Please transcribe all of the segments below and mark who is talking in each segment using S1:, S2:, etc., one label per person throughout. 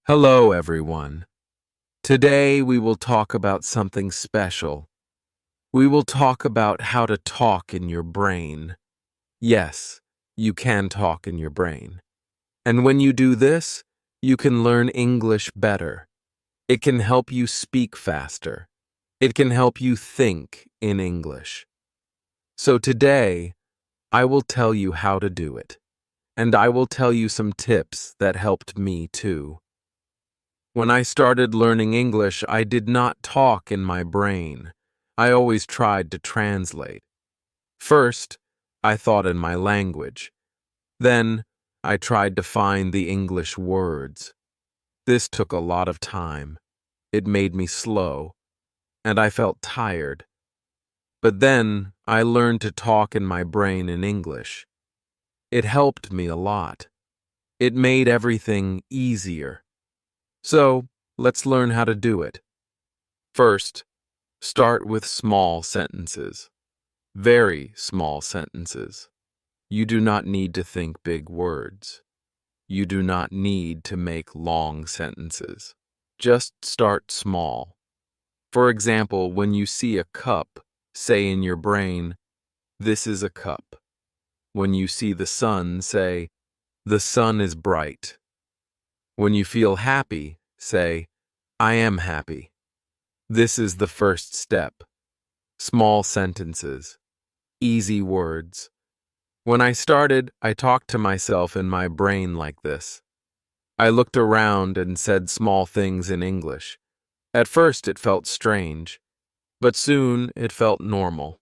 S1: Hello, everyone. Today we will talk about something special. We will talk about how to talk in your brain. Yes, you can talk in your brain. And when you do this, you can learn English better. It can help you speak faster. It can help you think in English. So today, I will tell you how to do it. And I will tell you some tips that helped me too. When I started learning English, I did not talk in my brain. I always tried to translate. First, I thought in my language. Then, I tried to find the English words. This took a lot of time. It made me slow, and I felt tired. But then, I learned to talk in my brain in English. It helped me a lot. It made everything easier. So, let's learn how to do it. First, start with small sentences. Very small sentences. You do not need to think big words. You do not need to make long sentences. Just start small. For example, when you see a cup, say in your brain, "This is a cup." When you see the sun, say, "The sun is bright." When you feel happy, say, "I am happy." This is the first step. Small sentences. Easy words. When I started, I talked to myself in my brain like this. I looked around and said small things in English. At first it felt strange, but soon it felt normal.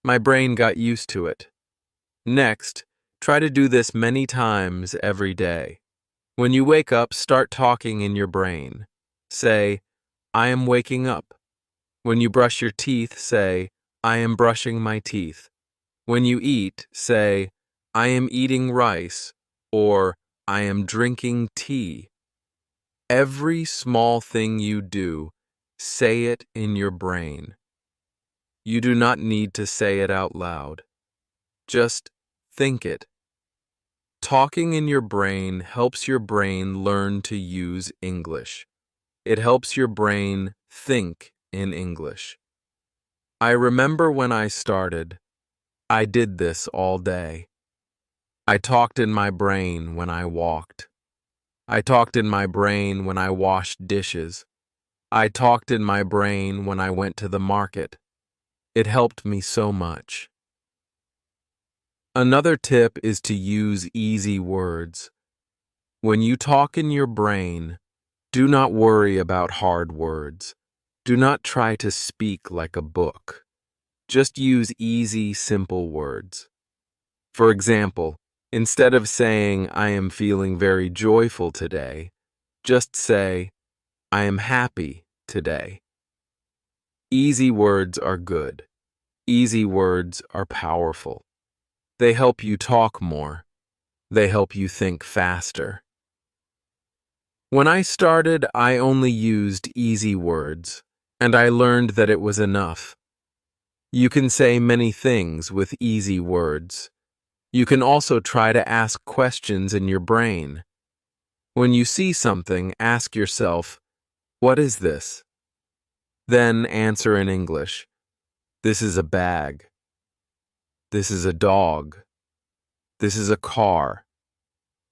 S1: My brain got used to it. Next, try to do this many times every day. When you wake up, start talking in your brain. Say, "I am waking up." When you brush your teeth, say, "I am brushing my teeth." When you eat, say, "I am eating rice," or "I am drinking tea." Every small thing you do, say it in your brain. You do not need to say it out loud. Just think it. Talking in your brain helps your brain learn to use English. It helps your brain think in English. I remember when I started, I did this all day. I talked in my brain when I walked. I talked in my brain when I washed dishes. I talked in my brain when I went to the market. It helped me so much. Another tip is to use easy words. When you talk in your brain, do not worry about hard words. Do not try to speak like a book. Just use easy, simple words. For example, instead of saying, "I am feeling very joyful today," just say, "I am happy today." Easy words are good. Easy words are powerful. They help you talk more. They help you think faster. When I started, I only used easy words, and I learned that it was enough. You can say many things with easy words. You can also try to ask questions in your brain. When you see something, ask yourself, "What is this?" Then answer in English. "This is a bag." "This is a dog." "This is a car."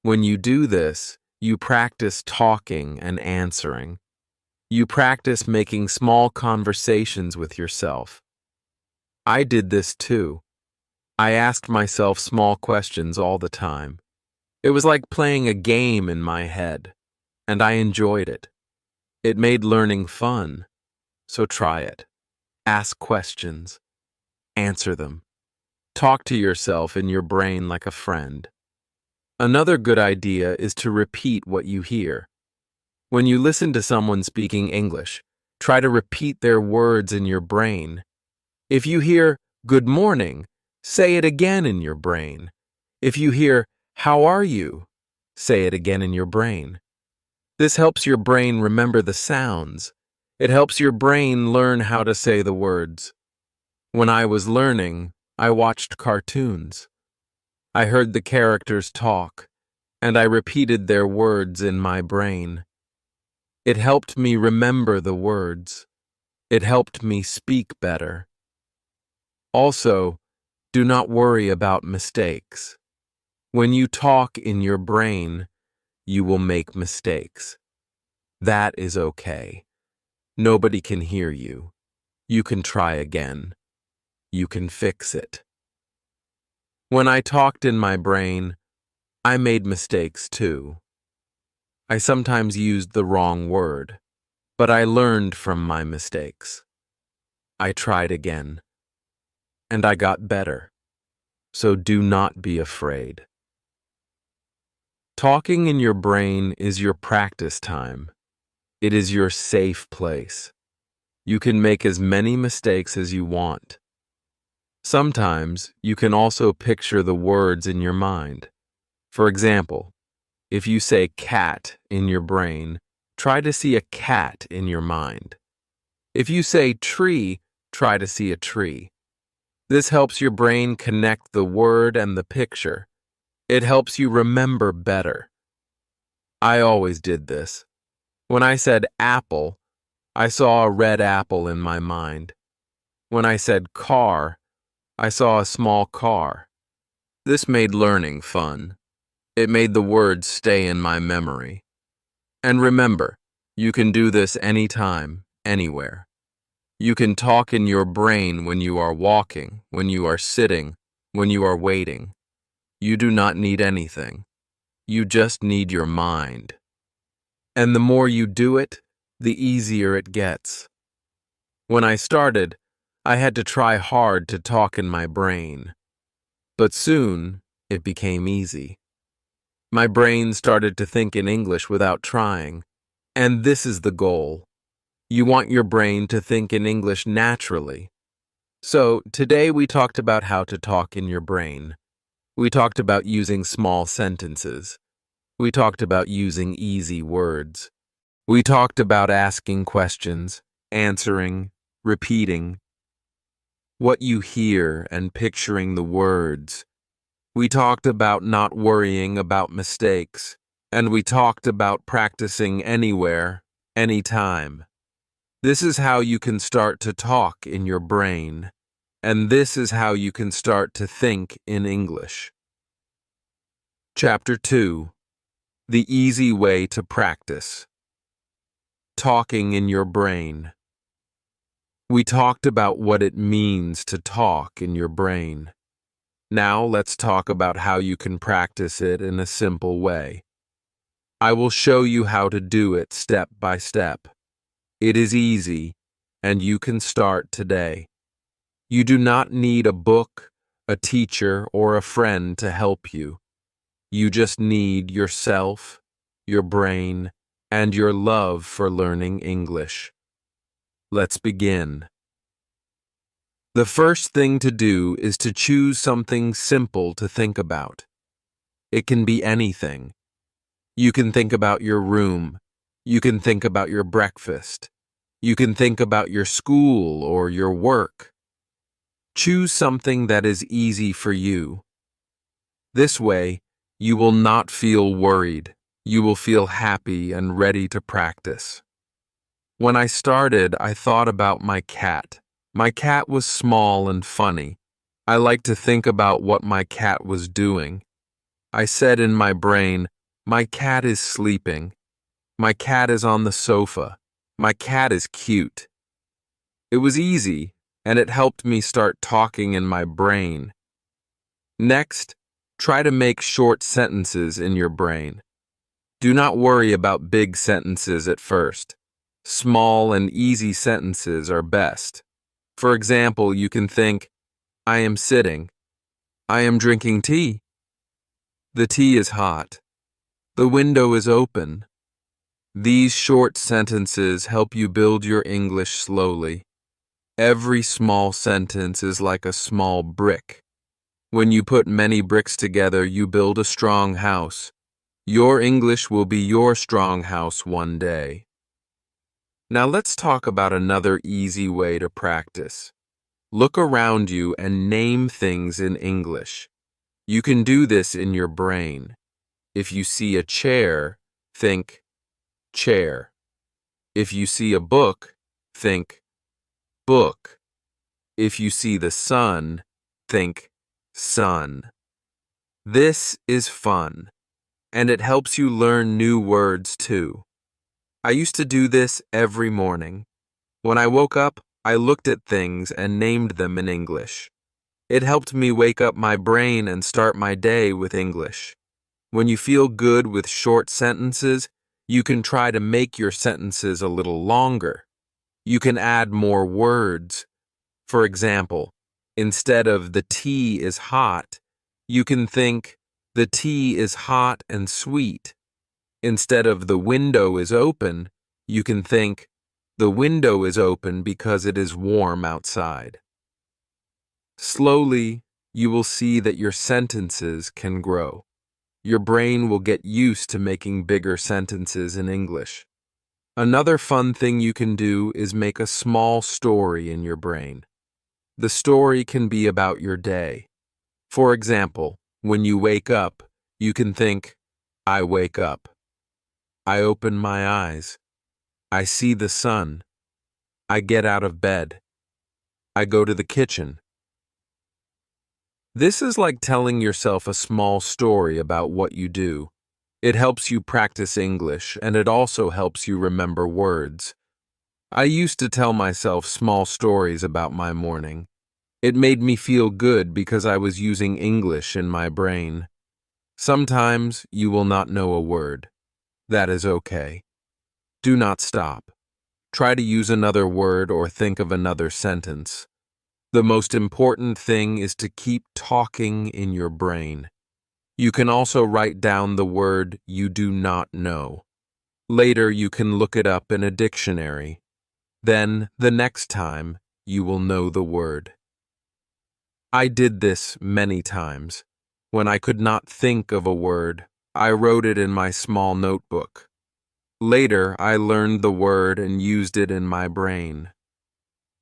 S1: When you do this, you practice talking and answering. You practice making small conversations with yourself. I did this too. I asked myself small questions all the time. It was like playing a game in my head, and I enjoyed it. It made learning fun, so try it. Ask questions. Answer them. Talk to yourself in your brain like a friend. Another good idea is to repeat what you hear. When you listen to someone speaking English, try to repeat their words in your brain. If you hear "good morning," say it again in your brain. If you hear "how are you," say it again in your brain. This helps your brain remember the sounds. It helps your brain learn how to say the words. When I was learning, I watched cartoons. I heard the characters talk, and I repeated their words in my brain. It helped me remember the words. It helped me speak better. Also, do not worry about mistakes. When you talk in your brain, you will make mistakes. That is okay. Nobody can hear you. You can try again. You can fix it. When I talked in my brain, I made mistakes too. I sometimes used the wrong word, but I learned from my mistakes. I tried again, and I got better. So do not be afraid. Talking in your brain is your practice time. It is your safe place. You can make as many mistakes as you want. Sometimes you can also picture the words in your mind. For example, if you say cat in your brain, try to see a cat in your mind. If you say tree, try to see a tree. This helps your brain connect the word and the picture. It helps you remember better. I always did this. When I said apple, I saw a red apple in my mind. When I said car, I saw a small car. This made learning fun. It made the words stay in my memory. And remember, you can do this anytime, anywhere. You can talk in your brain when you are walking, when you are sitting, when you are waiting. You do not need anything. You just need your mind. And the more you do it, the easier it gets. When I started, I had to try hard to talk in my brain. But soon, it became easy. My brain started to think in English without trying. And this is the goal. You want your brain to think in English naturally. So, today we talked about how to talk in your brain. We talked about using small sentences. We talked about using easy words. We talked about asking questions, answering, repeating, what you hear and picturing the words. We talked about not worrying about mistakes, and we talked about practicing anywhere, anytime. This is how you can start to talk in your brain, and this is how you can start to think in English. Chapter 2: The Easy Way to Practice. Talking in your brain. We talked about what it means to talk in your brain. Now let's talk about how you can practice it in a simple way. I will show you how to do it step by step. It is easy, and you can start today. You do not need a book, a teacher, or a friend to help you. You just need yourself, your brain, and your love for learning English. Let's begin. The first thing to do is to choose something simple to think about. It can be anything. You can think about your room. You can think about your breakfast. You can think about your school or your work. Choose something that is easy for you. This way, you will not feel worried. You will feel happy and ready to practice. When I started, I thought about my cat. My cat was small and funny. I liked to think about what my cat was doing. I said in my brain, my cat is sleeping. My cat is on the sofa. My cat is cute. It was easy, and it helped me start talking in my brain. Next, try to make short sentences in your brain. Do not worry about big sentences at first. Small and easy sentences are best. For example, you can think, I am sitting. I am drinking tea. The tea is hot. The window is open. These short sentences help you build your English slowly. Every small sentence is like a small brick. When you put many bricks together, you build a strong house. Your English will be your strong house one day. Now let's talk about another easy way to practice. Look around you and name things in English. You can do this in your brain. If you see a chair, think chair. If you see a book, think book. If you see the sun, think sun. This is fun, and it helps you learn new words too. I used to do this every morning. When I woke up, I looked at things and named them in English. It helped me wake up my brain and start my day with English. When you feel good with short sentences, you can try to make your sentences a little longer. You can add more words. For example, instead of the tea is hot, you can think the tea is hot and sweet. Instead of the window is open, you can think the window is open because it is warm outside. Slowly, you will see that your sentences can grow. Your brain will get used to making bigger sentences in English. Another fun thing you can do is make a small story in your brain. The story can be about your day. For example, when you wake up, you can think, I wake up. I open my eyes. I see the sun. I get out of bed. I go to the kitchen. This is like telling yourself a small story about what you do. It helps you practice English, and it also helps you remember words. I used to tell myself small stories about my morning. It made me feel good because I was using English in my brain. Sometimes you will not know a word. That is okay. Do not stop. Try to use another word or think of another sentence. The most important thing is to keep talking in your brain. You can also write down the word you do not know. Later, you can look it up in a dictionary. Then, the next time, you will know the word. I did this many times. When I could not think of a word, I wrote it in my small notebook. Later, I learned the word and used it in my brain.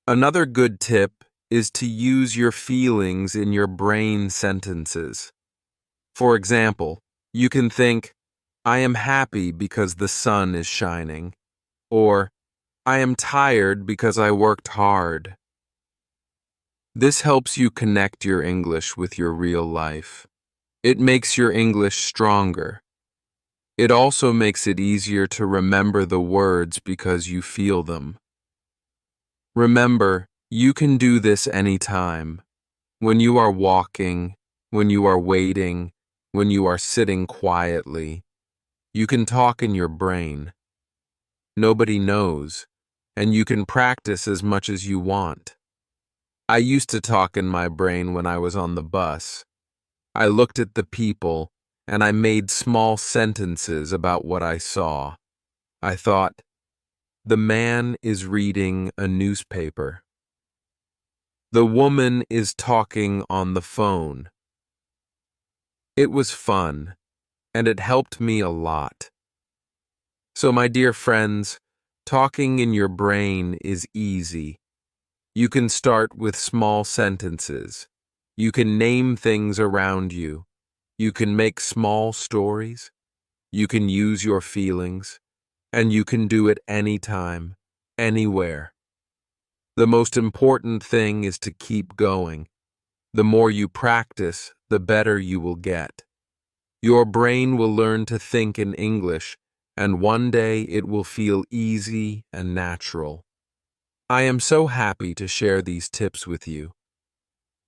S1: Another good tip is to use your feelings in your brain sentences. For example, you can think, I am happy because the sun is shining, or I am tired because I worked hard. This helps you connect your English with your real life. It makes your English stronger. It also makes it easier to remember the words because you feel them. Remember, you can do this anytime. When you are walking, when you are waiting, when you are sitting quietly, you can talk in your brain. Nobody knows, and you can practice as much as you want. I used to talk in my brain when I was on the bus. I looked at the people, and I made small sentences about what I saw. I thought, the man is reading a newspaper. The woman is talking on the phone. It was fun, and it helped me a lot. So, my dear friends, talking in your brain is easy. You can start with small sentences. You can name things around you. You can make small stories. You can use your feelings. And you can do it anytime, anywhere. The most important thing is to keep going. The more you practice, the better you will get. Your brain will learn to think in English, and one day it will feel easy and natural. I am so happy to share these tips with you.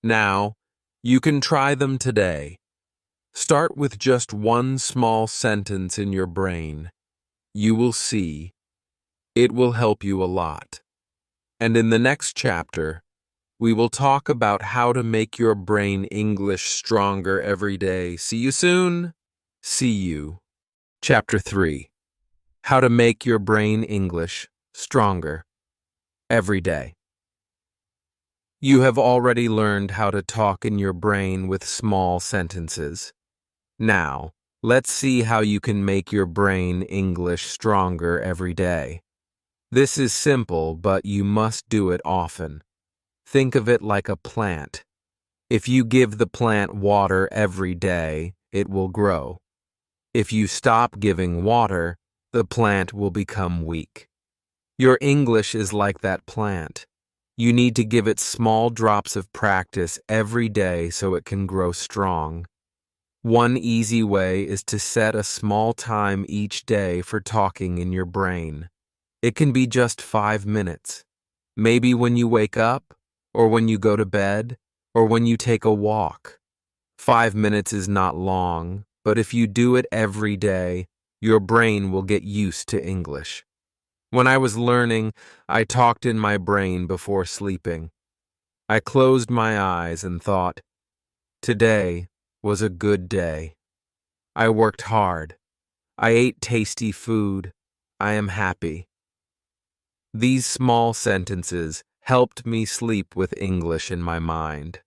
S1: Now, you can try them today. Start with just one small sentence in your brain. You will see. It will help you a lot. And in the next chapter, we will talk about how to make your brain English stronger every day. See you soon. See you. Chapter 3. How to make your brain English stronger every day. You have already learned how to talk in your brain with small sentences. Now, let's see how you can make your brain English stronger every day. This is simple, but you must do it often. Think of it like a plant. If you give the plant water every day, it will grow. If you stop giving water, the plant will become weak. Your English is like that plant. You need to give it small drops of practice every day so it can grow strong. One easy way is to set a small time each day for talking in your brain. It can be just 5 minutes. Maybe when you wake up, or when you go to bed, or when you take a walk. 5 minutes is not long, but if you do it every day, your brain will get used to English. When I was learning, I talked in my brain before sleeping. I closed my eyes and thought, today was a good day. I worked hard. I ate tasty food. I am happy. These small sentences helped me sleep with English in my mind.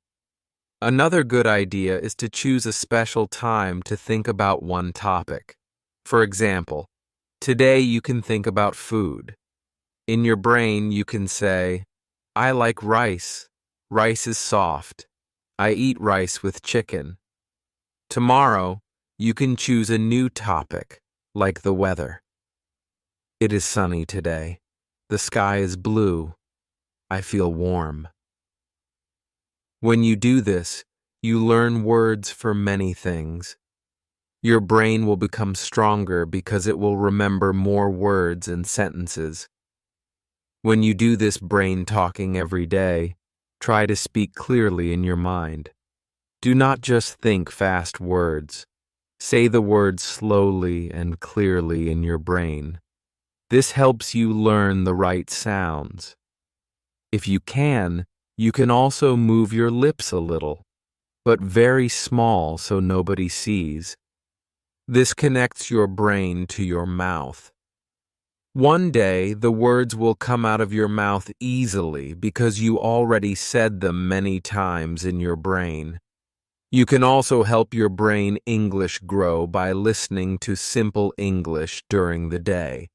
S1: Another good idea is to choose a special time to think about one topic. For example, today you can think about food. In your brain you can say, I like rice. Rice is soft. I eat rice with chicken. Tomorrow, you can choose a new topic, like the weather. It is sunny today. The sky is blue. I feel warm. When you do this, you learn words for many things. Your brain will become stronger because it will remember more words and sentences. When you do this brain talking every day, try to speak clearly in your mind. Do not just think fast words. Say the words slowly and clearly in your brain. This helps you learn the right sounds. If you can also move your lips a little, but very small so nobody sees. This connects your brain to your mouth. One day, the words will come out of your mouth easily because you already said them many times in your brain. You can also help your brain English grow by listening to simple English during the day.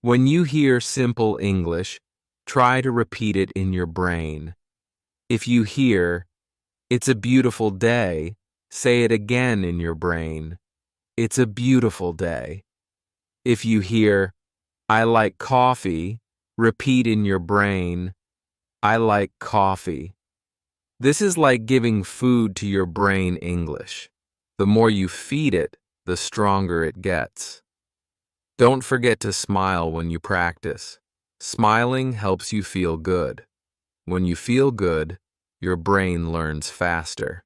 S1: When you hear simple English, try to repeat it in your brain. If you hear, "It's a beautiful day," say it again in your brain. It's a beautiful day. If you hear, "I like coffee," repeat in your brain, "I like coffee." This is like giving food to your brain English. The more you feed it, the stronger it gets. Don't forget to smile when you practice. Smiling helps you feel good. When you feel good, your brain learns faster.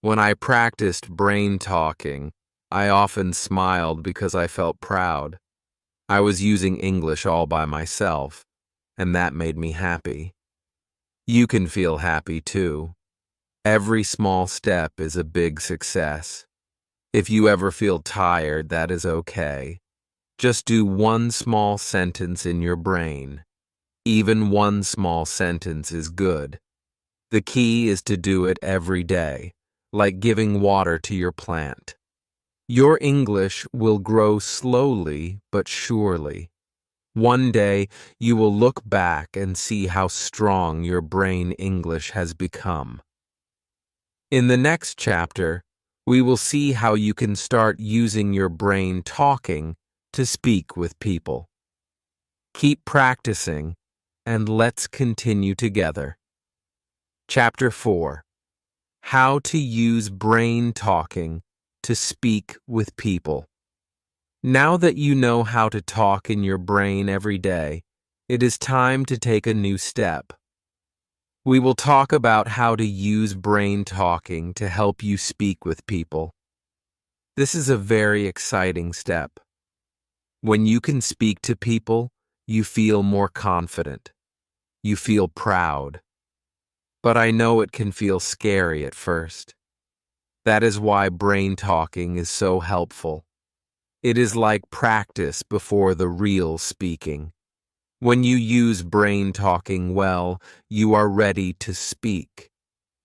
S1: When I practiced brain talking, I often smiled because I felt proud. I was using English all by myself, and that made me happy. You can feel happy too. Every small step is a big success. If you ever feel tired, that is okay. Just do one small sentence in your brain. Even one small sentence is good. The key is to do it every day, like giving water to your plant. Your English will grow slowly but surely. One day, you will look back and see how strong your brain English has become. In the next chapter, we will see how you can start using your brain talking to speak with people. Keep practicing, and let's continue together. Chapter 4. How to use brain talking to speak with people. Now that you know how to talk in your brain every day, it is time to take a new step. We will talk about how to use brain talking to help you speak with people. This is a very exciting step. When you can speak to people, you feel more confident. You feel proud. But I know it can feel scary at first. That is why brain talking is so helpful. It is like practice before the real speaking. When you use brain talking well, you are ready to speak.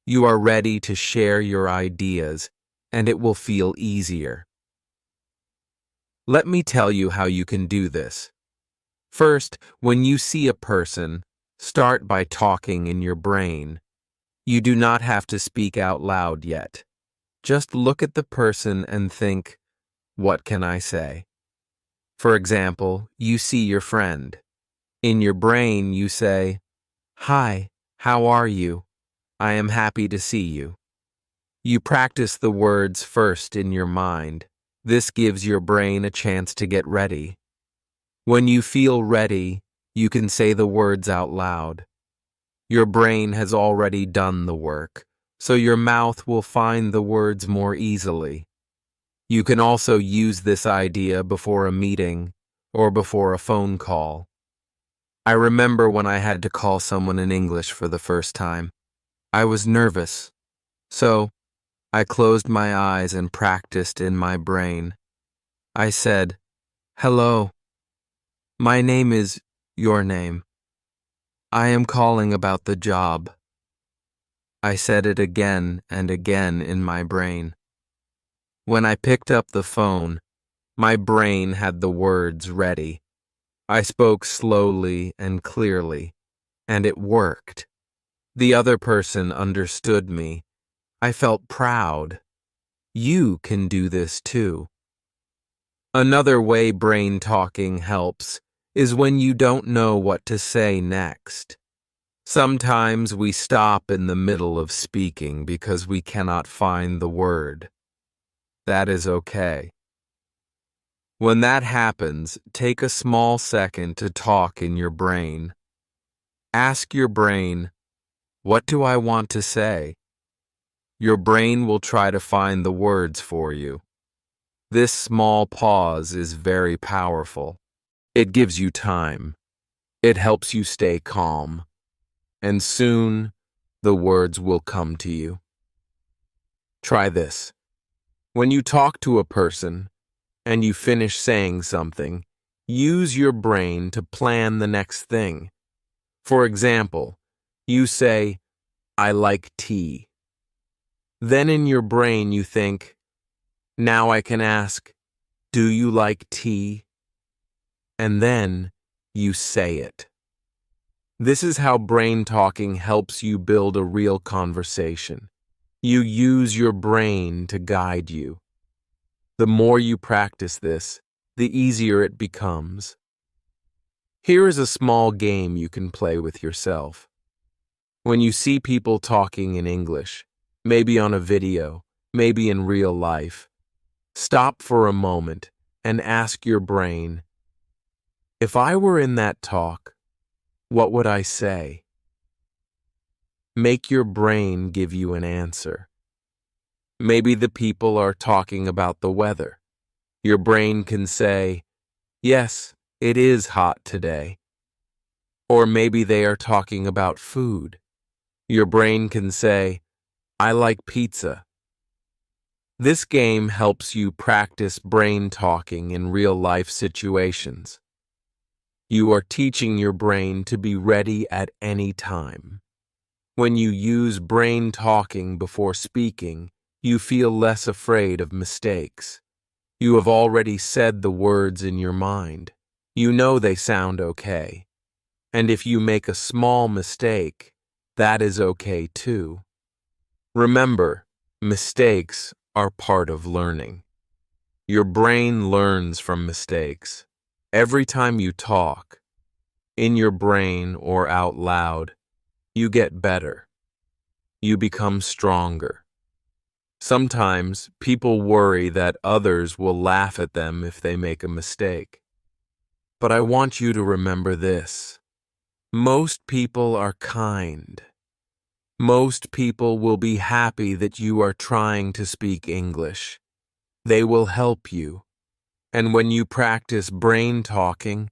S1: You are ready to share your ideas, and it will feel easier. Let me tell you how you can do this. First, when you see a person, start by talking in your brain. You do not have to speak out loud yet. Just look at the person and think, what can I say? For example, you see your friend. In your brain, you say, "Hi, how are you? I am happy to see you." You practice the words first in your mind. This gives your brain a chance to get ready. When you feel ready, you can say the words out loud. Your brain has already done the work, so your mouth will find the words more easily. You can also use this idea before a meeting or before a phone call. I remember when I had to call someone in English for the first time. I was nervous, so I closed my eyes and practiced in my brain. I said, "Hello, my name is your name. I am calling about the job." I said it again and again in my brain. When I picked up the phone, my brain had the words ready. I spoke slowly and clearly, and it worked. The other person understood me. I felt proud. You can do this too. Another way brain talking helps is when you don't know what to say next. Sometimes we stop in the middle of speaking because we cannot find the word. That is okay. When that happens, take a small second to talk in your brain. Ask your brain, "What do I want to say?" Your brain will try to find the words for you. This small pause is very powerful. It gives you time. It helps you stay calm. And soon, the words will come to you. Try this. When you talk to a person and you finish saying something, use your brain to plan the next thing. For example, you say, "I like tea." Then in your brain you think, "Now I can ask, do you like tea?" And then you say it. This is how brain talking helps you build a real conversation. You use your brain to guide you. The more you practice this, the easier it becomes. Here is a small game you can play with yourself. When you see people talking in English, maybe on a video, maybe in real life, stop for a moment and ask your brain, "If I were in that talk, what would I say?" Make your brain give you an answer. Maybe the people are talking about the weather. Your brain can say, "Yes, it is hot today." Or maybe they are talking about food. Your brain can say, "I like pizza." This game helps you practice brain talking in real-life situations. You are teaching your brain to be ready at any time. When you use brain talking before speaking, you feel less afraid of mistakes. You have already said the words in your mind. You know they sound okay. And if you make a small mistake, that is okay too. Remember, mistakes are part of learning. Your brain learns from mistakes. Every time you talk, in your brain or out loud, you get better. You become stronger. Sometimes people worry that others will laugh at them if they make a mistake. But I want you to remember this. Most people are kind. Most people will be happy that you are trying to speak English. They will help you. And when you practice brain talking,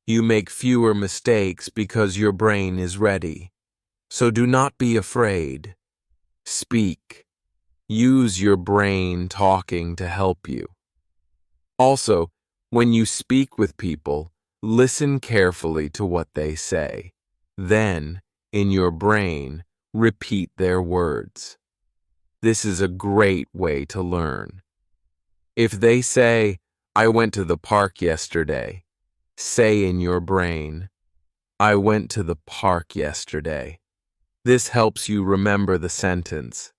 S1: you make fewer mistakes because your brain is ready. So do not be afraid. Speak. Use your brain talking to help you. Also, when you speak with people, listen carefully to what they say. Then, in your brain, repeat their words. This is a great way to learn. If they say, "I went to the park yesterday," say in your brain, "I went to the park yesterday." This helps you remember the sentence.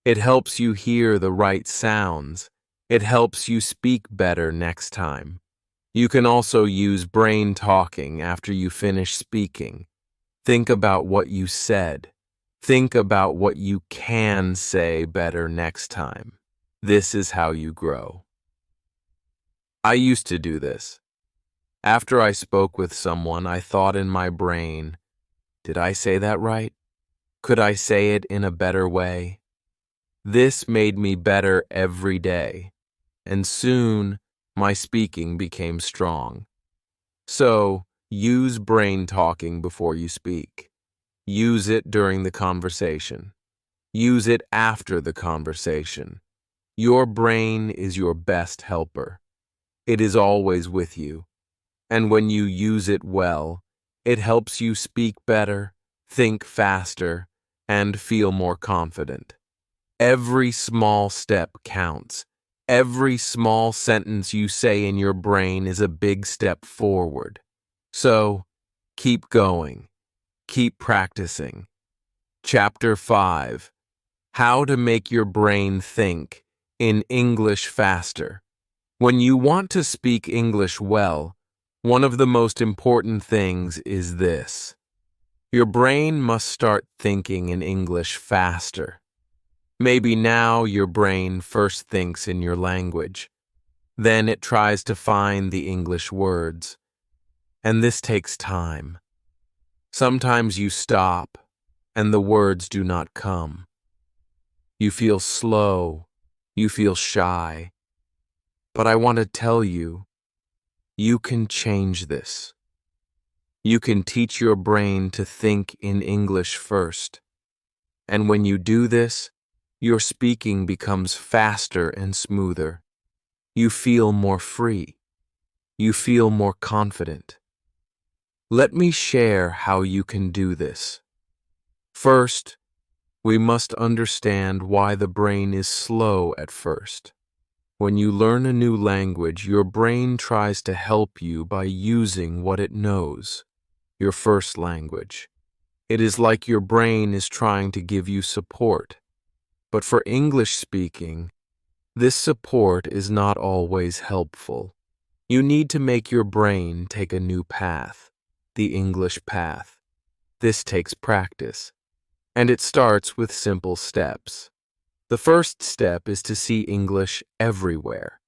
S1: It helps you hear the right sounds. It helps you speak better next time. You can also use brain talking after you finish speaking. Think about what you said. Think about what you can say better next time. This is how you grow. I used to do this. After I spoke with someone, I thought in my brain, did I say that right? Could I say it in a better way? This made me better every day, and soon my speaking became strong. So, use brain talking before you speak. Use it during the conversation. Use it after the conversation. Your brain is your best helper. It is always with you. And when you use it well, it helps you speak better, think faster, and feel more confident. Every small step counts. Every small sentence you say in your brain is a big step forward. So, keep going. Keep practicing. Chapter 5. How to make your brain think in English faster. When you want to speak English well, one of the most important things is this. Your brain must start thinking in English faster. Maybe now your brain first thinks in your language. Then it tries to find the English words. And this takes time. Sometimes you stop, and the words do not come. You feel slow. You feel shy. But I want to tell you, you can change this. You can teach your brain to think in English first. And when you do this, your speaking becomes faster and smoother. You feel more free. You feel more confident. Let me share how you can do this. First, we must understand why the brain is slow at first. When you learn a new language, your brain tries to help you by using what it knows, your first language. It is like your brain is trying to give you support. But for English speaking, this support is not always helpful. You need to make your brain take a new path, the English path. This takes practice, and it starts with simple steps. The first step is to see English everywhere.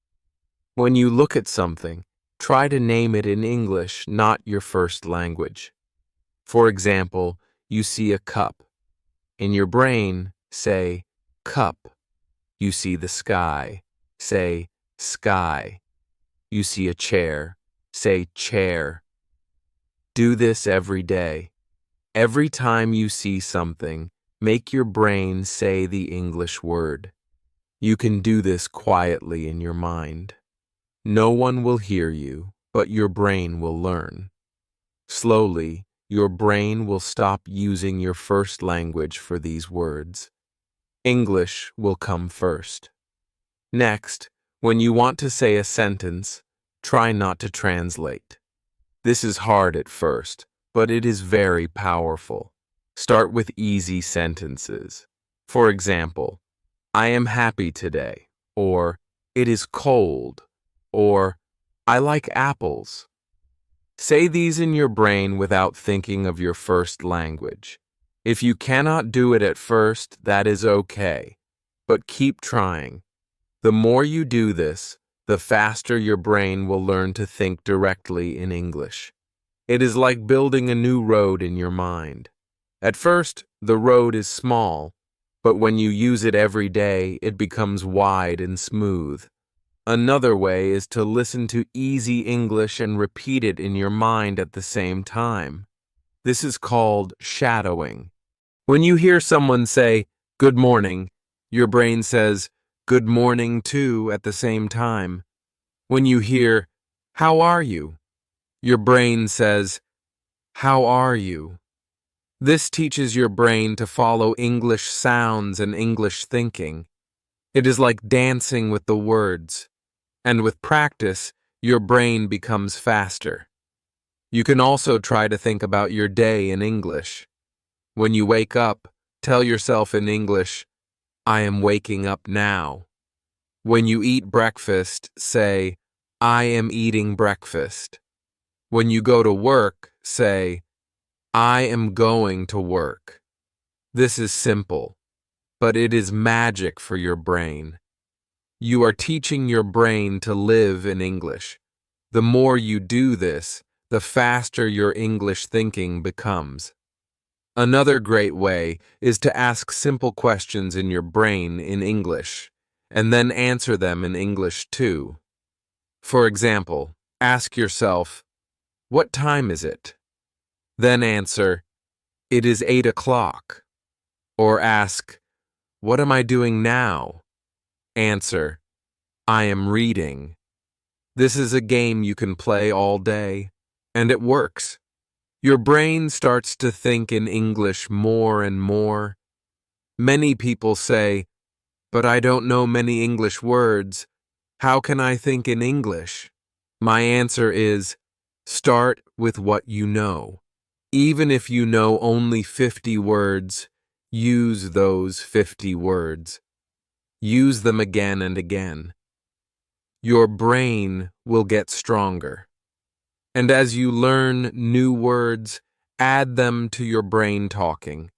S1: When you look at something, try to name it in English, not your first language. For example, you see a cup. In your brain, say, cup. You see the sky. Say, sky. You see a chair. Say, chair. Do this every day. Every time you see something, make your brain say the English word. You can do this quietly in your mind. No one will hear you, but your brain will learn. Slowly, your brain will stop using your first language for these words. English will come first. Next, when you want to say a sentence, try not to translate. This is hard at first, but it is very powerful. Start with easy sentences. For example, I am happy today, or it is cold, or I like apples. Say these in your brain without thinking of your first language. If you cannot do it at first, that is okay, but keep trying. The more you do this, the faster your brain will learn to think directly in English. It is like building a new road in your mind. At first, the road is small, but when you use it every day, it becomes wide and smooth. Another way is to listen to easy English and repeat it in your mind at the same time. This is called shadowing. When you hear someone say, good morning, your brain says, good morning too at the same time. When you hear, how are you? Your brain says, how are you? This teaches your brain to follow English sounds and English thinking. It is like dancing with the words, and with practice, your brain becomes faster. You can also try to think about your day in English. When you wake up, tell yourself in English, I am waking up now. When you eat breakfast, say, I am eating breakfast. When you go to work, say, I am going to work. This is simple, but it is magic for your brain. You are teaching your brain to live in English. The more you do this, the faster your English thinking becomes. Another great way is to ask simple questions in your brain in English, and then answer them in English too. For example, ask yourself, what time is it? Then answer, it is 8 o'clock. Or ask, what am I doing now? Answer, I am reading. This is a game you can play all day, and it works. Your brain starts to think in English more and more. Many people say, but I don't know many English words. How can I think in English? My answer is, start with what you know. Even if you know only 50 words, use those 50 words. Use them again and again. Your brain will get stronger. And as you learn new words, add them to your brain talking.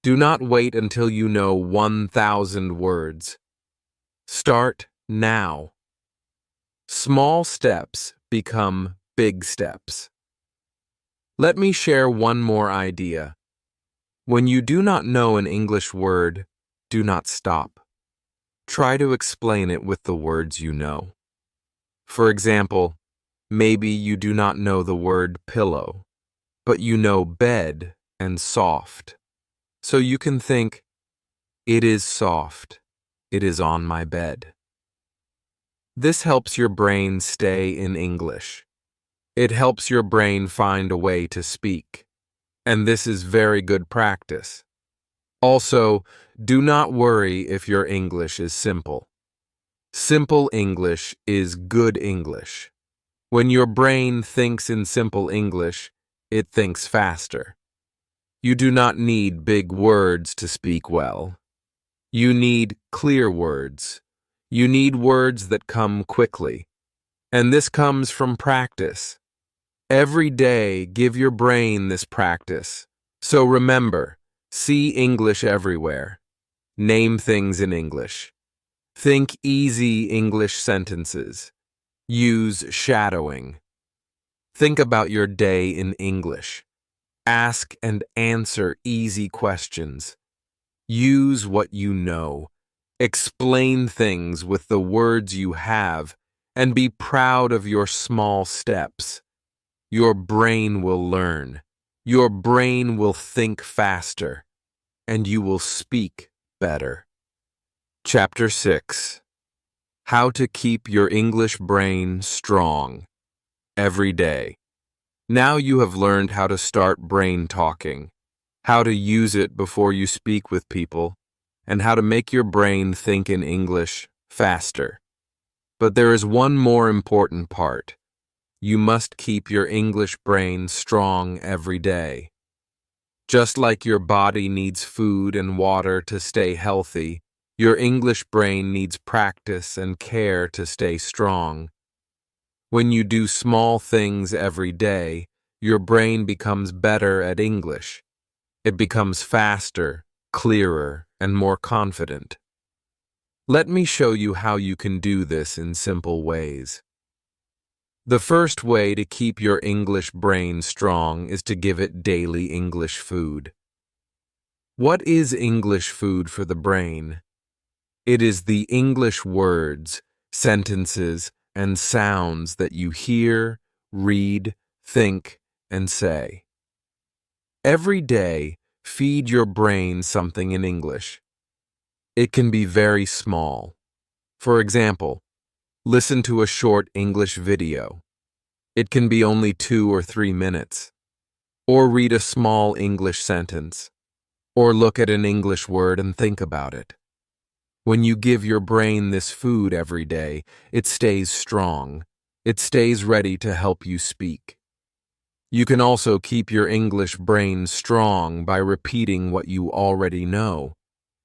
S1: Do not wait until you know 1,000 words. Start now. Small steps become big steps. Let me share one more idea. When you do not know an English word, do not stop. Try to explain it with the words you know. For example, maybe you do not know the word pillow, but you know bed and soft. So you can think, it is soft. It is on my bed. This helps your brain stay in English. It helps your brain find a way to speak. And this is very good practice. Also, do not worry if your English is simple. Simple English is good English. When your brain thinks in simple English, it thinks faster. You do not need big words to speak well. You need clear words. You need words that come quickly. And this comes from practice. Every day, give your brain this practice. So remember, see English everywhere. Name things in English. Think easy English sentences. Use shadowing. Think about your day in English. Ask and answer easy questions. Use what you know. Explain things with the words you have, and be proud of your small steps. Your brain will learn. Your brain will think faster, and you will speak better. Chapter 6. How to keep your English brain strong every day. Now you have learned how to start brain talking, how to use it before you speak with people, and how to make your brain think in English faster. But there is one more important part. You must keep your English brain strong every day. Just like your body needs food and water to stay healthy, your English brain needs practice and care to stay strong. When you do small things every day, your brain becomes better at English. It becomes faster, clearer, and more confident. Let me show you how you can do this in simple ways. The first way to keep your English brain strong is to give it daily English food. What is English food for the brain? It is the English words, sentences, and sounds that you hear, read, think, and say. Every day, feed your brain something in English. It can be very small. For example, listen to a short English video. It can be only 2 or 3 minutes. Or read a small English sentence. Or look at an English word and think about it. When you give your brain this food every day, it stays strong. It stays ready to help you speak. You can also keep your English brain strong by repeating what you already know.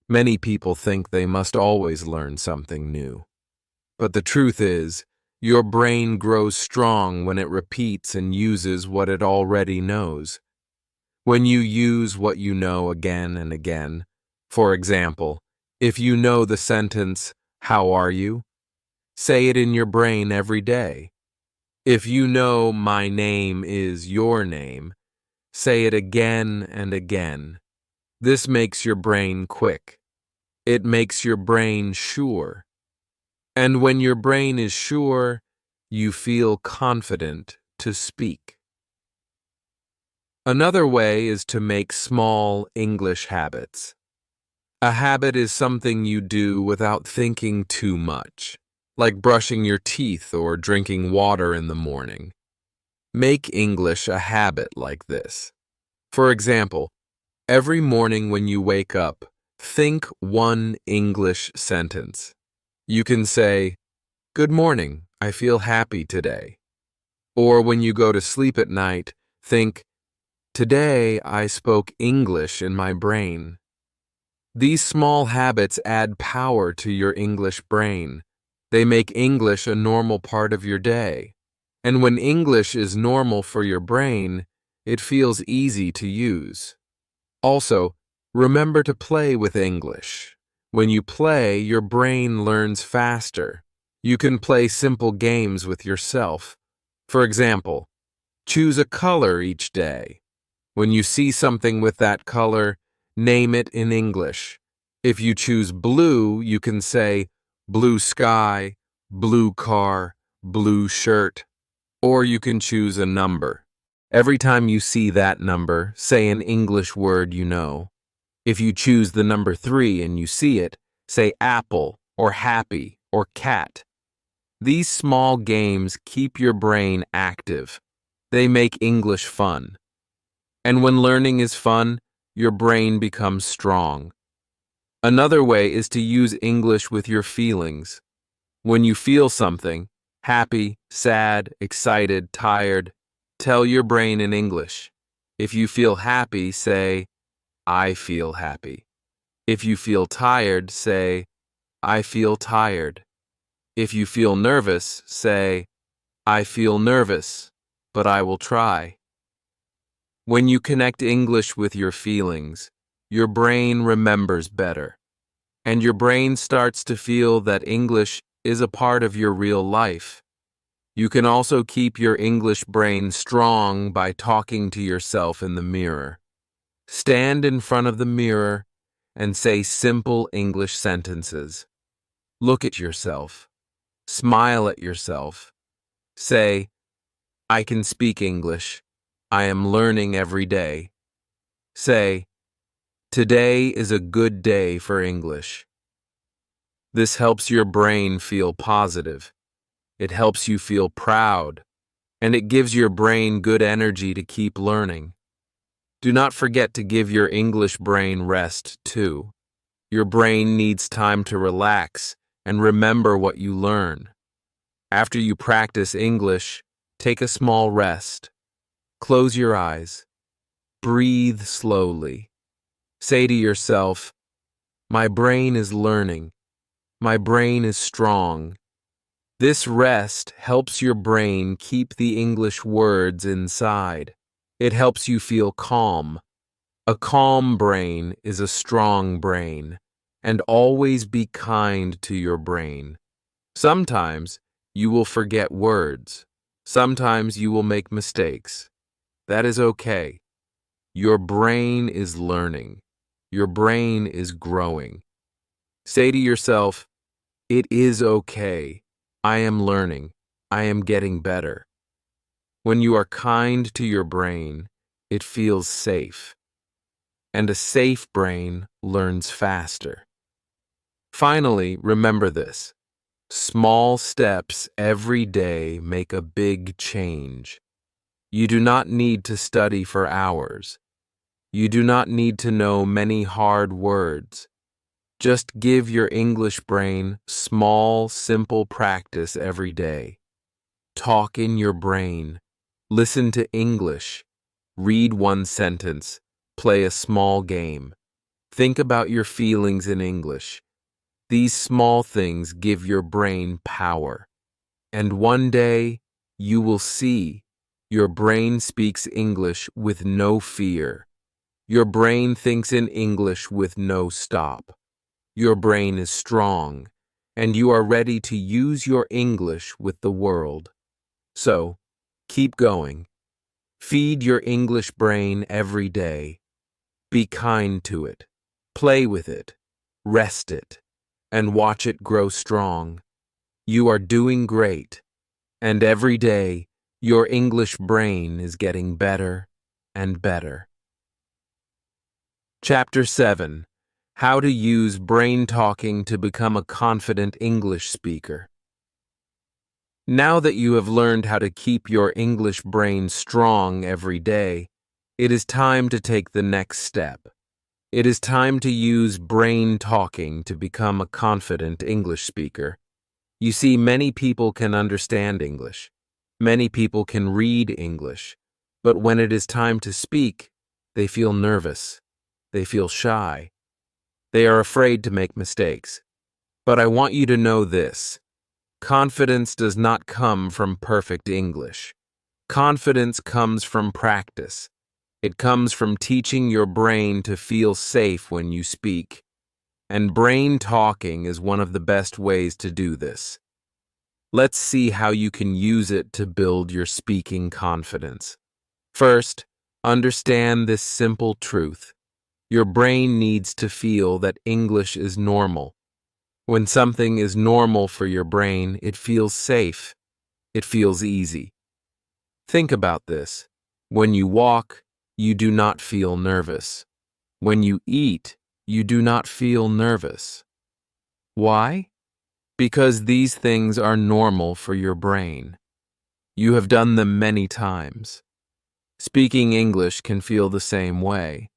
S1: Many people think they must always learn something new. But the truth is, your brain grows strong when it repeats and uses what it already knows. When you use what you know again and again, for example, if you know the sentence, "How are you?" say it in your brain every day. If you know "My name is your name," say it again and again. This makes your brain quick. It makes your brain sure. And when your brain is sure, you feel confident to speak. Another way is to make small English habits. A habit is something you do without thinking too much, like brushing your teeth or drinking water in the morning. Make English a habit like this. For example, every morning when you wake up, think one English sentence. You can say, "Good morning, I feel happy today." Or when you go to sleep at night, think, "Today I spoke English in my brain." These small habits add power to your English brain. They make English a normal part of your day. And when English is normal for your brain, it feels easy to use. Also, remember to play with English. When you play, your brain learns faster. You can play simple games with yourself. For example, choose a color each day. When you see something with that color, name it in English. If you choose blue, you can say blue sky, blue car, blue shirt, or you can choose a number. Every time you see that number, say an English word you know. If you choose the number 3 and you see it, say apple or happy or cat. These small games keep your brain active. They make English fun. And when learning is fun, your brain becomes strong. Another way is to use English with your feelings. When you feel something, happy, sad, excited, tired, tell your brain in English. If you feel happy, say, "I feel happy." If you feel tired, say, "I feel tired." If you feel nervous, say, "I feel nervous, but I will try." When you connect English with your feelings, your brain remembers better, and your brain starts to feel that English is a part of your real life. You can also keep your English brain strong by talking to yourself in the mirror. Stand in front of the mirror and say simple English sentences. Look at yourself. Smile at yourself. Say, "I can speak English. I am learning every day." Say, "Today is a good day for English." This helps your brain feel positive. It helps you feel proud, and it gives your brain good energy to keep learning. Do not forget to give your English brain rest, too. Your brain needs time to relax and remember what you learn. After you practice English, take a small rest. Close your eyes. Breathe slowly. Say to yourself, "My brain is learning. My brain is strong." This rest helps your brain keep the English words inside. It helps you feel calm. A calm brain is a strong brain, and always be kind to your brain. Sometimes you will forget words. Sometimes you will make mistakes. That is okay. Your brain is learning. Your brain is growing. Say to yourself, "It is okay. I am learning. I am getting better." When you are kind to your brain, it feels safe. And a safe brain learns faster. Finally, remember this. Small steps every day make a big change. You do not need to study for hours. You do not need to know many hard words. Just give your English brain small, simple practice every day. Talk in your brain. Listen to English. Read one sentence. Play a small game. Think about your feelings in English. These small things give your brain power. And one day, you will see your brain speaks English with no fear. Your brain thinks in English with no stop. Your brain is strong, and you are ready to use your English with the world. So, keep going. Feed your English brain every day. Be kind to it. Play with it. Rest it. And watch it grow strong. You are doing great. And every day, your English brain is getting better and better. Chapter 7. How to use brain talking to become a confident English speaker. Now that you have learned how to keep your English brain strong every day, it is time to take the next step. It is time to use brain talking to become a confident English speaker. You see, many people can understand English. Many people can read English. But when it is time to speak, they feel nervous. They feel shy. They are afraid to make mistakes. But I want you to know this. Confidence does not come from perfect English. Confidence comes from practice. It comes from teaching your brain to feel safe when you speak. And brain talking is one of the best ways to do this. Let's see how you can use it to build your speaking confidence. First, understand this simple truth. Your brain needs to feel that English is normal. When something is normal for your brain, it feels safe. It feels easy. Think about this. When you walk, you do not feel nervous. When you eat, you do not feel nervous. Why? Because these things are normal for your brain. You have done them many times. Speaking English can feel the same way.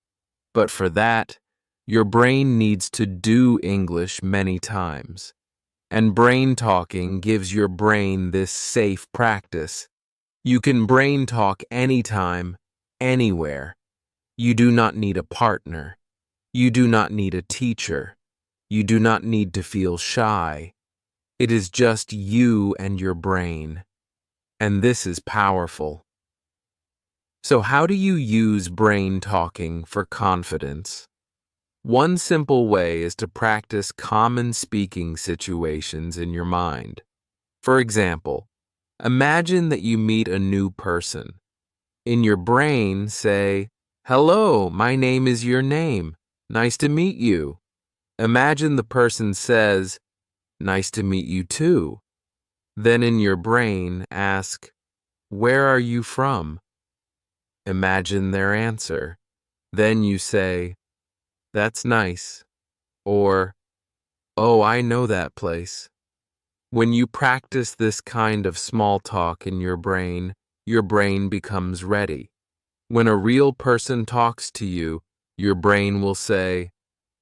S1: But for that, your brain needs to do English many times. And brain talking gives your brain this safe practice. You can brain talk anytime, anywhere. You do not need a partner. You do not need a teacher. You do not need to feel shy. It is just you and your brain. And this is powerful. So how do you use brain talking for confidence? One simple way is to practice common speaking situations in your mind. For example, imagine that you meet a new person. In your brain, say, "Hello, my name is your name. Nice to meet you." Imagine the person says, "Nice to meet you too." Then in your brain, ask, "Where are you from?" Imagine their answer. Then you say, "That's nice," or, "Oh, I know that place." When you practice this kind of small talk in your brain becomes ready. When a real person talks to you, your brain will say,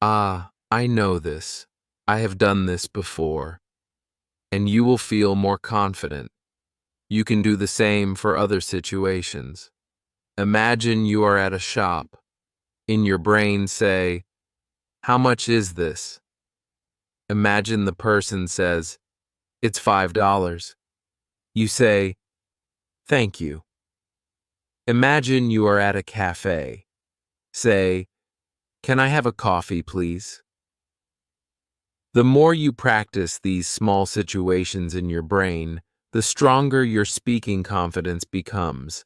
S1: "Ah, I know this. I have done this before." And you will feel more confident. You can do the same for other situations. Imagine you are at a shop. In your brain say, "How much is this?" Imagine the person says, "It's $5. You say, "Thank you." Imagine you are at a cafe. Say, "Can I have a coffee, please?" The more you practice these small situations in your brain, the stronger your speaking confidence becomes.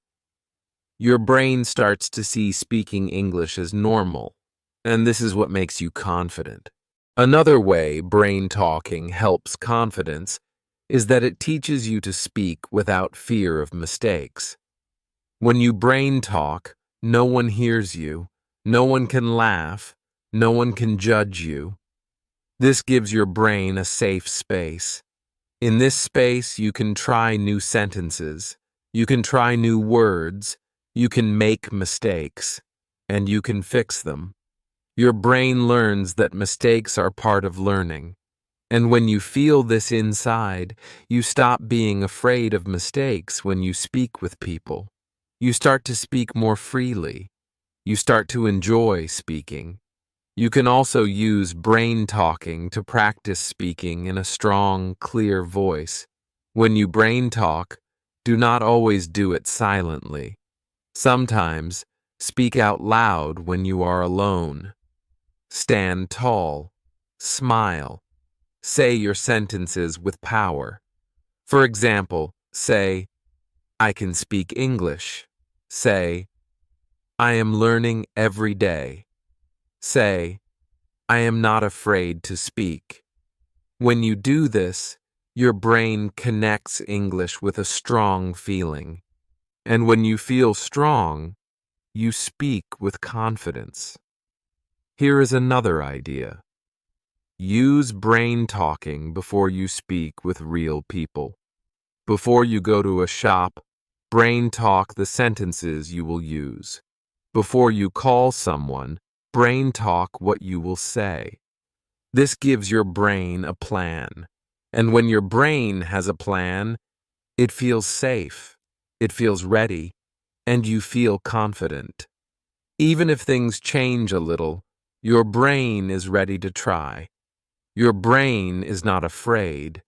S1: Your brain starts to see speaking English as normal, and this is what makes you confident. Another way brain talking helps confidence is that it teaches you to speak without fear of mistakes. When you brain talk, no one hears you, no one can laugh, no one can judge you. This gives your brain a safe space. In this space, you can try new sentences, you can try new words, you can make mistakes, and you can fix them. Your brain learns that mistakes are part of learning. And when you feel this inside, you stop being afraid of mistakes when you speak with people. You start to speak more freely. You start to enjoy speaking. You can also use brain talking to practice speaking in a strong, clear voice. When you brain talk, do not always do it silently. Sometimes, speak out loud when you are alone. Stand tall. Smile. Say your sentences with power. For example, say, I can speak English. Say, I am learning every day. Say, I am not afraid to speak. When you do this, your brain connects English with a strong feeling. And when you feel strong, you speak with confidence. Here is another idea. Use brain talking before you speak with real people. Before you go to a shop, brain talk the sentences you will use. Before you call someone, brain talk what you will say. This gives your brain a plan. And when your brain has a plan, it feels safe, it feels ready, and you feel confident. Even if things change a little, your brain is ready to try. Your brain is not afraid.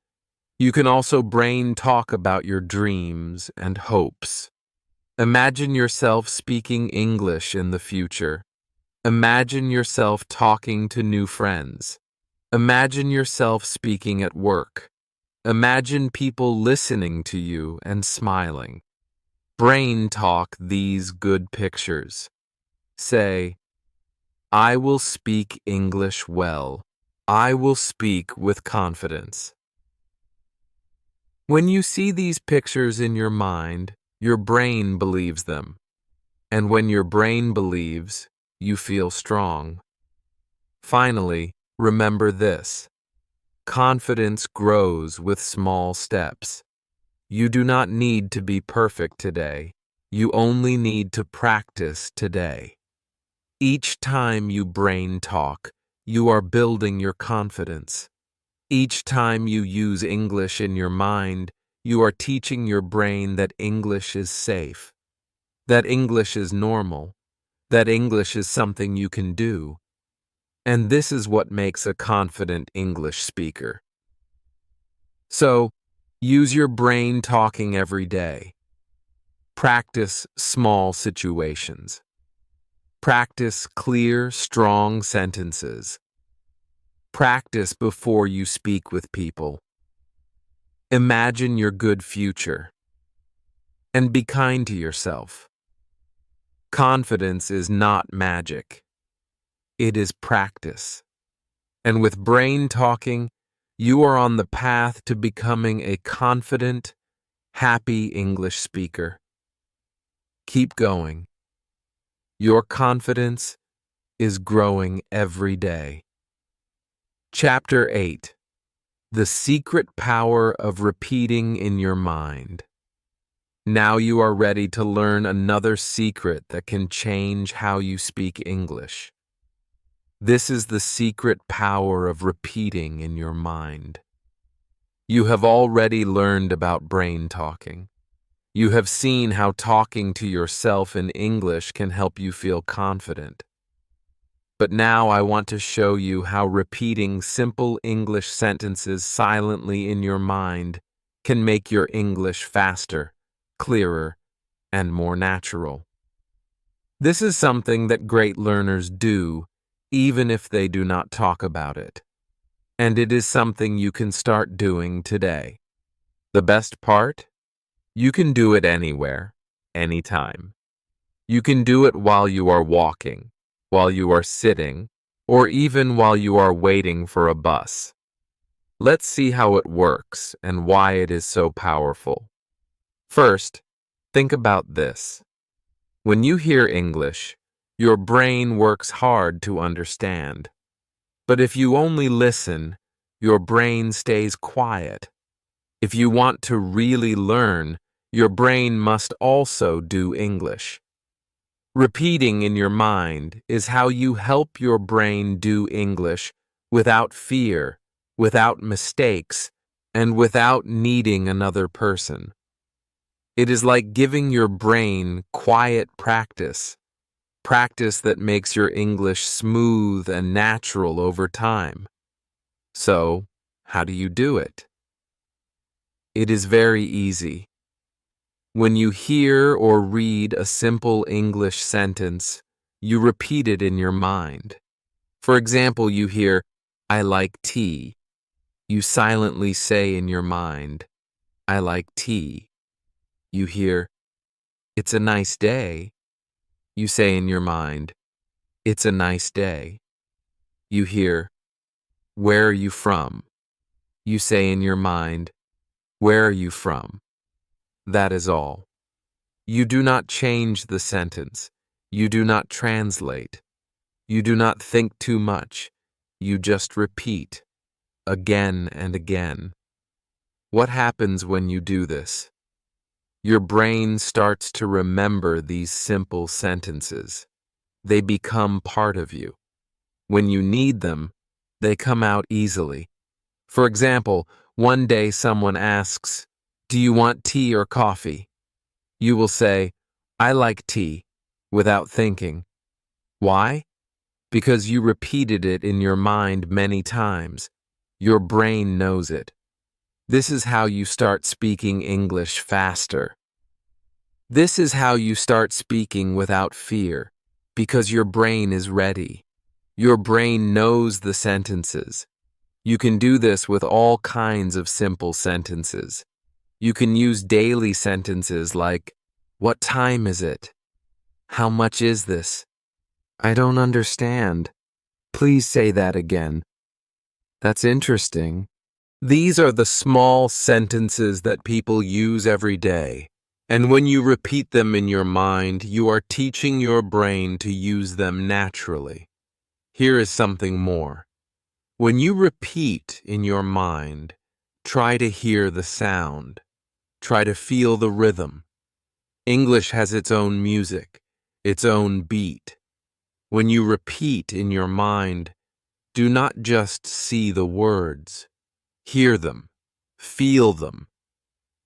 S1: You can also brain talk about your dreams and hopes. Imagine yourself speaking English in the future. Imagine yourself talking to new friends. Imagine yourself speaking at work. Imagine people listening to you and smiling. Brain talk these good pictures. Say, I will speak English well. I will speak with confidence. When you see these pictures in your mind, your brain believes them. And when your brain believes, you feel strong. Finally, remember this. Confidence grows with small steps. You do not need to be perfect today. You only need to practice today. Each time you brain talk, you are building your confidence. Each time you use English in your mind, you are teaching your brain that English is safe, that English is normal, that English is something you can do. And this is what makes a confident English speaker. So, use your brain talking every day. Practice small situations. Practice clear, strong sentences. Practice before you speak with people. Imagine your good future. And be kind to yourself. Confidence is not magic. It is practice. And with brain talking, you are on the path to becoming a confident, happy English speaker. Keep going. Your confidence is growing every day. Chapter 8. The Secret Power of Repeating in Your Mind. Now you are ready to learn another secret that can change how you speak English. This is the secret power of repeating in your mind. You have already learned about brain talking. You have seen how talking to yourself in English can help you feel confident. But now I want to show you how repeating simple English sentences silently in your mind can make your English faster, clearer, and more natural. This is something that great learners do, even if they do not talk about it. And it is something you can start doing today. The best part? You can do it anywhere, anytime. You can do it while you are walking, while you are sitting, or even while you are waiting for a bus. Let's see how it works and why it is so powerful. First, think about this. When you hear English, your brain works hard to understand. But if you only listen, your brain stays quiet. If you want to really learn, your brain must also do English. Repeating in your mind is how you help your brain do English without fear, without mistakes, and without needing another person. It is like giving your brain quiet practice. Practice that makes your English smooth and natural over time. So, how do you do it? It is very easy. When you hear or read a simple English sentence, you repeat it in your mind. For example, you hear, "I like tea." You silently say in your mind, "I like tea." You hear, "It's a nice day." You say in your mind, "It's a nice day." You hear, "Where are you from?" You say in your mind, "Where are you from?" That is all. You do not change the sentence. You do not translate. You do not think too much. You just repeat, again and again. What happens when you do this? Your brain starts to remember these simple sentences. They become part of you. When you need them, they come out easily. For example, one day someone asks, "Do you want tea or coffee?" You will say, "I like tea," without thinking. Why? Because you repeated it in your mind many times. Your brain knows it. This is how you start speaking English faster. This is how you start speaking without fear, because your brain is ready. Your brain knows the sentences. You can do this with all kinds of simple sentences. You can use daily sentences like, "What time is it? How much is this? I don't understand. Please say that again. That's interesting." These are the small sentences that people use every day. And when you repeat them in your mind, you are teaching your brain to use them naturally. Here is something more. When you repeat in your mind, try to hear the sound. Try to feel the rhythm. English has its own music, its own beat. When you repeat in your mind, do not just see the words. Hear them. Feel them.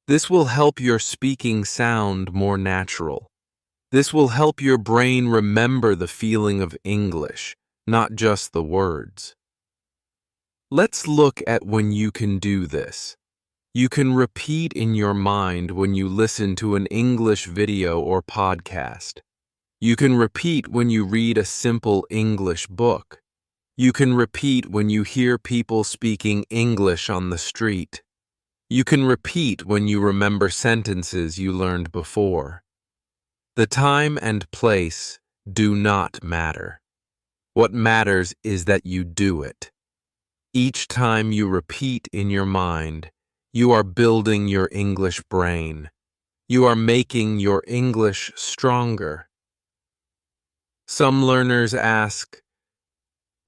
S1: This will help your speaking sound more natural. This will help your brain remember the feeling of English, not just the words. Let's look at when you can do this. You can repeat in your mind when you listen to an English video or podcast. You can repeat when you read a simple English book. You can repeat when you hear people speaking English on the street. You can repeat when you remember sentences you learned before. The time and place do not matter. What matters is that you do it. Each time you repeat in your mind, you are building your English brain. You are making your English stronger. Some learners ask,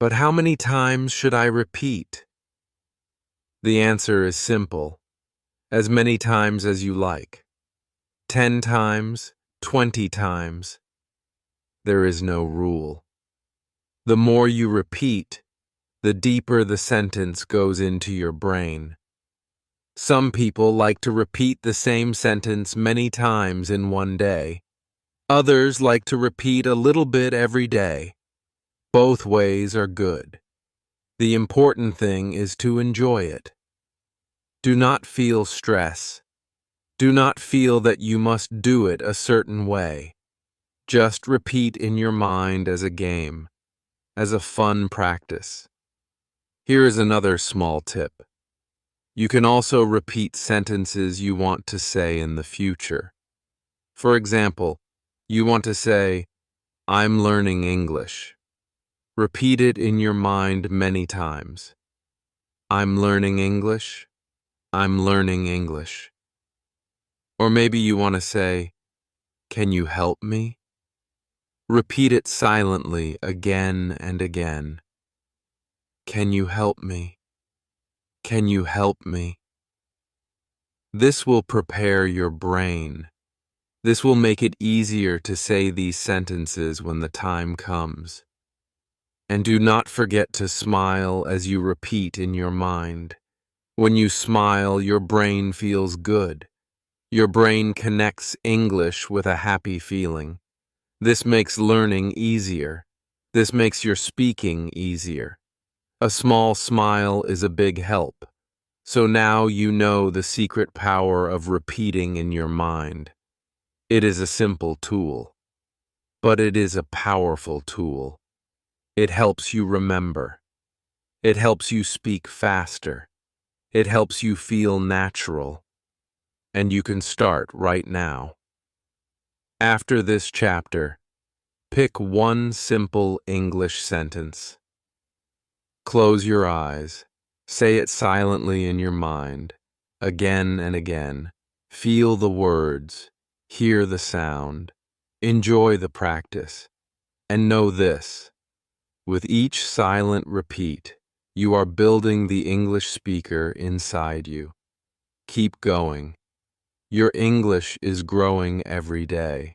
S1: "But how many times should I repeat?" The answer is simple. As many times as you like. 10 times, 20 times. There is no rule. The more you repeat, the deeper the sentence goes into your brain. Some people like to repeat the same sentence many times in one day. Others like to repeat a little bit every day. Both ways are good. The important thing is to enjoy it. Do not feel stress. Do not feel that you must do it a certain way. Just repeat in your mind as a game, as a fun practice. Here is another small tip. You can also repeat sentences you want to say in the future. For example, you want to say, "I'm learning English." Repeat it in your mind many times. I'm learning English. I'm learning English. Or maybe you want to say, "Can you help me?" Repeat it silently again and again. Can you help me? Can you help me? This will prepare your brain. This will make it easier to say these sentences when the time comes. And do not forget to smile as you repeat in your mind. When you smile, your brain feels good. Your brain connects English with a happy feeling. This makes learning easier. This makes your speaking easier. A small smile is a big help. So now you know the secret power of repeating in your mind. It is a simple tool, but it is a powerful tool. It helps you remember. It helps you speak faster. It helps you feel natural. And you can start right now. After this chapter, pick one simple English sentence. Close your eyes. Say it silently in your mind, again and again. Feel the words. Hear the sound. Enjoy the practice. And know this: with each silent repeat, you are building the English speaker inside you. Keep going. Your English is growing every day.